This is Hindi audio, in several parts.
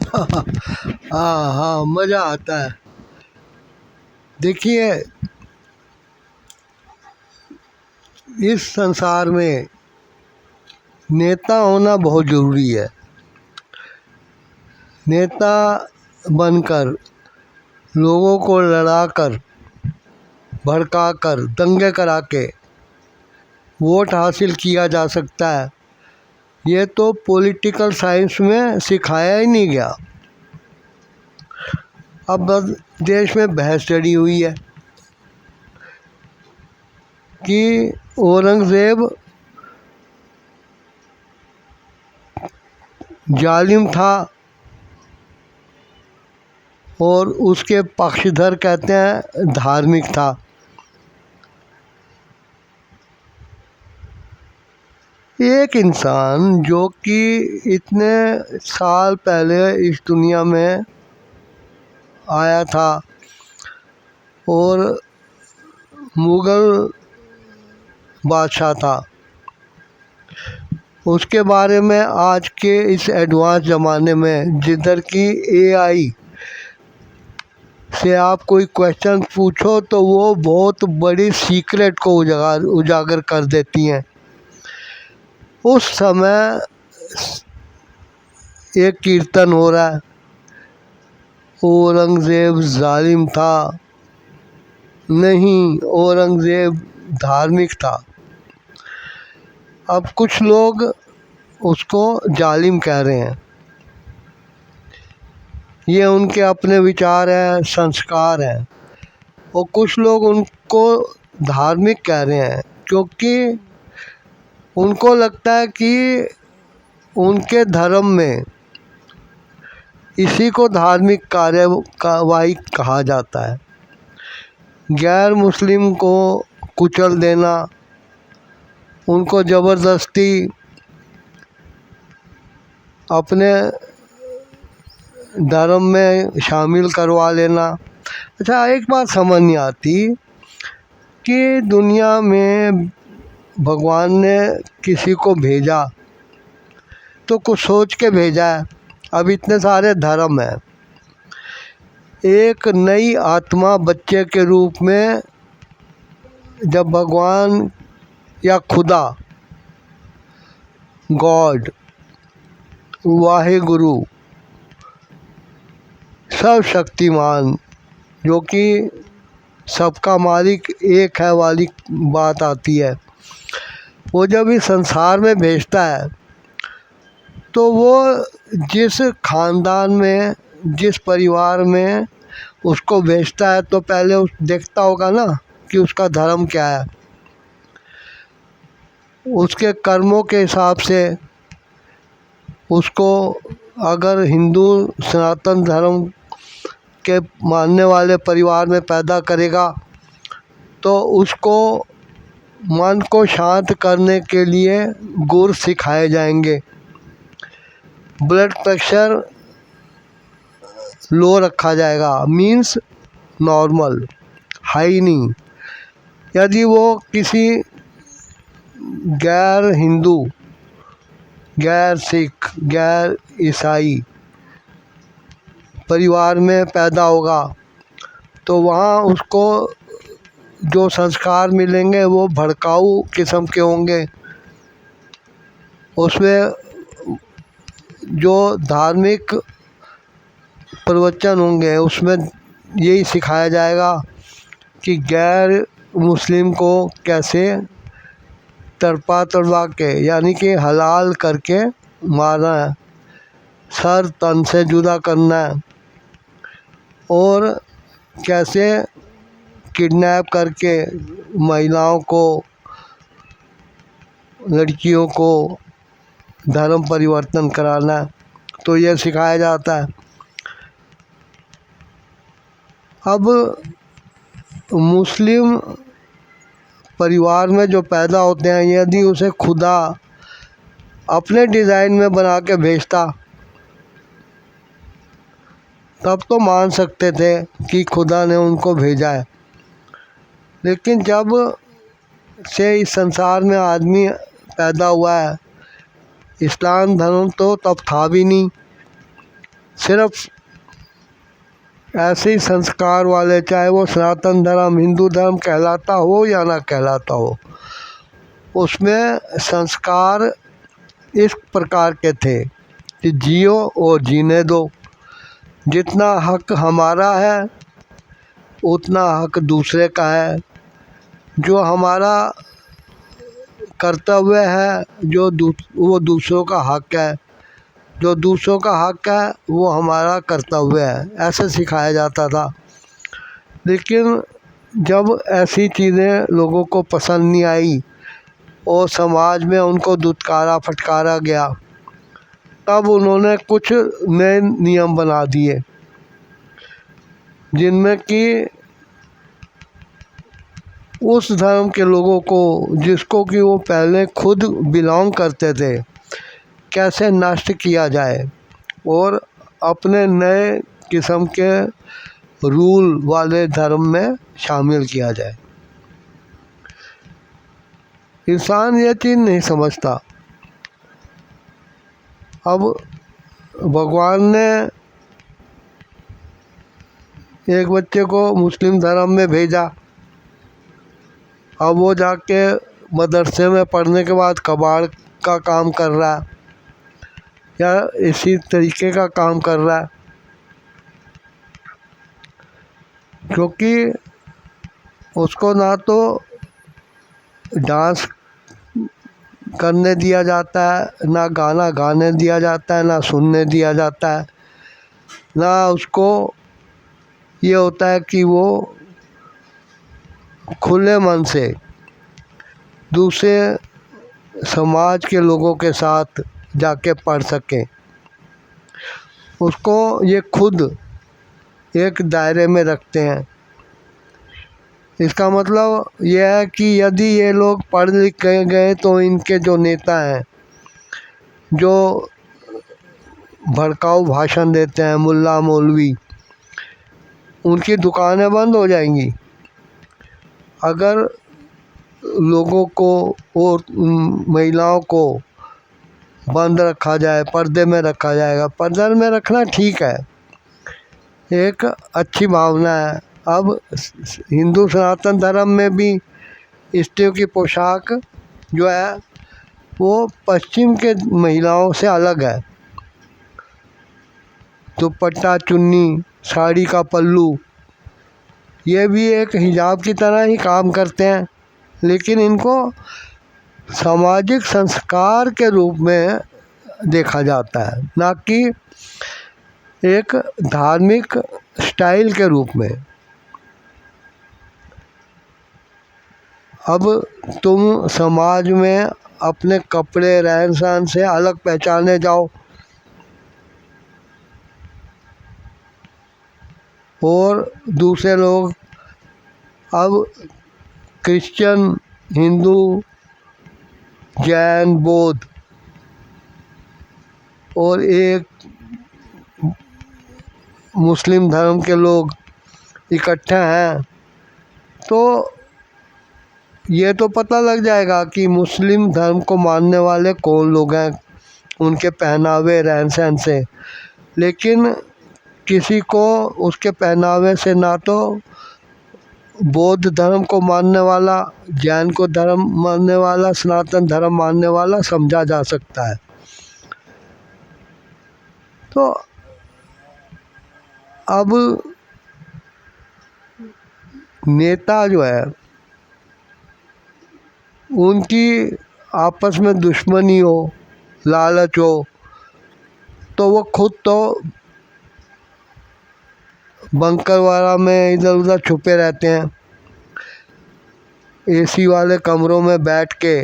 हाँ हाँ, मज़ा आता है। देखिए, इस संसार में नेता होना बहुत ज़रूरी है। नेता बनकर लोगों को लड़ाकर, भड़काकर, दंगे करा के वोट हासिल किया जा सकता है। ये तो पॉलिटिकल साइंस में सिखाया ही नहीं गया। अब बस देश में बहस चढ़ी हुई है कि औरंगज़ेब जालिम था और उसके पक्षधर कहते हैं धार्मिक था। एक इंसान जो कि इतने साल पहले इस दुनिया में आया था और मुग़ल बादशाह था, उसके बारे में आज के इस एडवांस ज़माने में जिधर की एआई से आप कोई क्वेश्चन पूछो तो वो बहुत बड़ी सीक्रेट को उजागर कर देती हैं। उस समय एक कीर्तन हो रहा है, औरंगज़ेब जालिम था, नहीं औरंगज़ेब धार्मिक था। अब कुछ लोग उसको जालिम कह रहे हैं, ये उनके अपने विचार हैं, संस्कार हैं। और कुछ लोग उनको धार्मिक कह रहे हैं क्योंकि उनको लगता है कि उनके धर्म में इसी को धार्मिक कार्यवाही कहा जाता है। गैर मुस्लिम को कुचल देना, उनको ज़बरदस्ती अपने धर्म में शामिल करवा लेना। अच्छा, एक बात समझ नहीं आती कि दुनिया में भगवान ने किसी को भेजा तो कुछ सोच के भेजा है। अब इतने सारे धर्म हैं, एक नई आत्मा बच्चे के रूप में जब भगवान या खुदा, गॉड, वाहिगुरु, सर्वशक्तिमान, जो कि सबका मालिक एक है वाली बात आती है, वो जब इस संसार में भेजता है तो वो जिस खानदान में, जिस परिवार में उसको भेजता है तो पहले उस देखता होगा ना कि उसका धर्म क्या है। उसके कर्मों के हिसाब से उसको, अगर हिंदू सनातन धर्म के मानने वाले परिवार में पैदा करेगा तो उसको मन को शांत करने के लिए गुर सिखाए जाएंगे, ब्लड प्रेशर लो रखा जाएगा, मीन्स नॉर्मल, हाई नहीं। यदि वो किसी गैर हिंदू, गैर सिख, गैर ईसाई परिवार में पैदा होगा तो वहाँ उसको जो संस्कार मिलेंगे वो भड़काऊ किस्म के होंगे। उसमें जो धार्मिक प्रवचन होंगे उसमें यही सिखाया जाएगा कि गैर मुस्लिम को कैसे तड़पा के, यानी कि हलाल करके मारना है, सर तन से जुदा करना है, और कैसे किडनैप करके महिलाओं को, लड़कियों को धर्म परिवर्तन कराना है। तो यह सिखाया जाता है। अब मुस्लिम परिवार में जो पैदा होते हैं, यदि उसे खुदा अपने डिज़ाइन में बना के भेजता तब तो मान सकते थे कि खुदा ने उनको भेजा है। लेकिन जब से इस संसार में आदमी पैदा हुआ है, इस्लाम धर्म तो तब था भी नहीं, सिर्फ ऐसे ही संस्कार वाले, चाहे वो सनातन धर्म हिंदू धर्म कहलाता हो या ना कहलाता हो, उसमें संस्कार इस प्रकार के थे कि जियो और जीने दो। जितना हक हमारा है उतना हक दूसरे का है। जो हमारा कर्तव्य है वो दूसरों का हक है, जो दूसरों का हक है वो हमारा कर्तव्य है, ऐसे सिखाया जाता था। लेकिन जब ऐसी चीज़ें लोगों को पसंद नहीं आई और समाज में उनको दुत्कारा फटकारा गया, तब उन्होंने कुछ नए नियम बना दिए, जिनमें कि उस धर्म के लोगों को, जिसको कि वो पहले खुद बिलोंग करते थे, कैसे नष्ट किया जाए और अपने नए किस्म के रूल वाले धर्म में शामिल किया जाए। इंसान ये चीज़ नहीं समझता। अब भगवान ने एक बच्चे को मुस्लिम धर्म में भेजा, अब वो जाके मदरसे में पढ़ने के बाद कबाड़ का काम कर रहा है या इसी तरीके का काम कर रहा है, क्योंकि उसको ना तो डांस करने दिया जाता है, ना गाना गाने दिया जाता है, ना सुनने दिया जाता है, ना उसको ये होता है कि वो खुले मन से दूसरे समाज के लोगों के साथ जाके पढ़ सके। उसको ये खुद एक दायरे में रखते हैं। इसका मतलब यह है कि यदि ये लोग पढ़ लिख गए तो इनके जो नेता हैं, जो भड़काऊ भाषण देते हैं, मुल्ला मौलवी, उनकी दुकानें बंद हो जाएंगी। अगर लोगों को और महिलाओं को बंद रखा जाए, पर्दे में रखा जाएगा। पर्दे में रखना ठीक है, एक अच्छी भावना है। अब हिंदू सनातन धर्म में भी स्त्रियों की पोशाक जो है वो पश्चिम के महिलाओं से अलग है। दुपट्टा, चुन्नी, साड़ी का पल्लू, ये भी एक हिजाब की तरह ही काम करते हैं, लेकिन इनको सामाजिक संस्कार के रूप में देखा जाता है, ना कि एक धार्मिक स्टाइल के रूप में। अब तुम समाज में अपने कपड़े रहन सहन से अलग पहचाने जाओ और दूसरे लोग, अब क्रिश्चियन, हिंदू, जैन, बौद्ध और एक मुस्लिम धर्म के लोग इकट्ठे हैं, तो ये तो पता लग जाएगा कि मुस्लिम धर्म को मानने वाले कौन लोग हैं उनके पहनावे रहन सहन से। लेकिन किसी को उसके पहनावे से ना तो बौद्ध धर्म को मानने वाला, जैन को धर्म मानने वाला, सनातन धर्म मानने वाला समझा जा सकता है। तो अब नेता जो है उनकी आपस में दुश्मनी हो, लालच हो, तो वो खुद तो बंकर वाला में इधर उधर छुपे रहते हैं, एसी वाले कमरों में बैठ के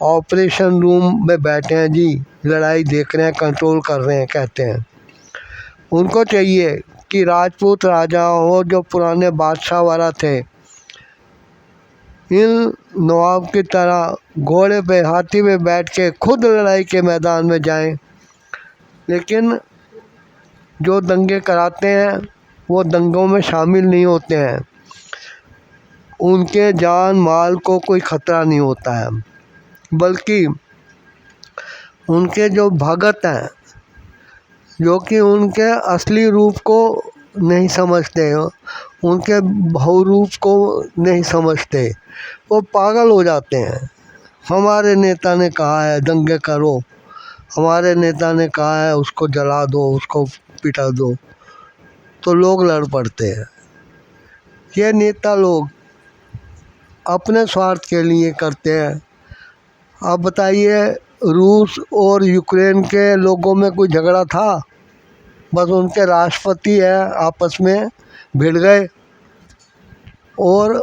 ऑपरेशन रूम में बैठे हैं जी, लड़ाई देख रहे हैं, कंट्रोल कर रहे हैं कहते हैं। उनको चाहिए कि राजपूत राजाओं हो, जो पुराने बादशाह वाला थे, इन नवाब की तरह घोड़े पे, हाथी पे बैठ के खुद लड़ाई के मैदान में जाएं। लेकिन जो दंगे कराते हैं वो दंगों में शामिल नहीं होते हैं, उनके जान माल को कोई ख़तरा नहीं होता है, बल्कि उनके जो भगत हैं, जो कि उनके असली रूप को नहीं समझते, उनके बहुरूप को नहीं समझते, वो पागल हो जाते हैं। हमारे नेता ने कहा है दंगे करो, हमारे नेता ने कहा है उसको जला दो, उसको पिटा दो, तो लोग लड़ पड़ते हैं। ये नेता लोग अपने स्वार्थ के लिए करते हैं। आप बताइए, रूस और यूक्रेन के लोगों में कोई झगड़ा था? बस उनके राष्ट्रपति हैं आपस में भिड़ गए और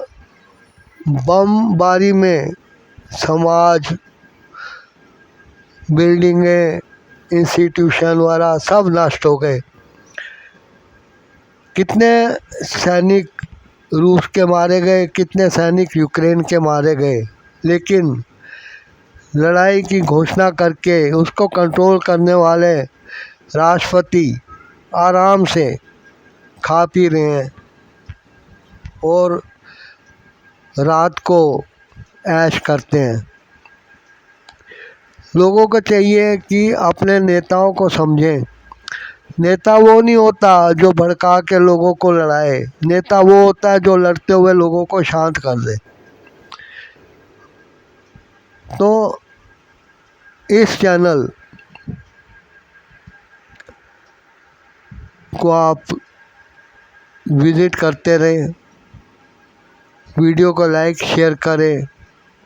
बमबारी में समाज, बिल्डिंगें, इंस्टीट्यूशन वगैरह सब नष्ट हो गए। कितने सैनिक रूस के मारे गए, कितने सैनिक यूक्रेन के मारे गए, लेकिन लड़ाई की घोषणा करके उसको कंट्रोल करने वाले राष्ट्रपति आराम से खा पी रहे हैं और रात को ऐश करते हैं। लोगों को चाहिए कि अपने नेताओं को समझें। नेता वो नहीं होता जो भड़का के लोगों को लड़ाए, नेता वो होता है जो लड़ते हुए लोगों को शांत कर दे। तो इस चैनल को आप विज़िट करते रहें, वीडियो को लाइक शेयर करें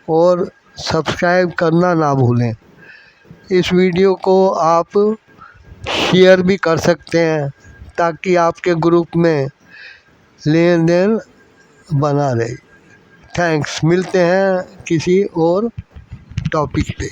और सब्सक्राइब करना ना भूलें। इस वीडियो को आप शेयर भी कर सकते हैं ताकि आपके ग्रुप में लेन देन बना रहे। थैंक्स, मिलते हैं किसी और टॉपिक पे।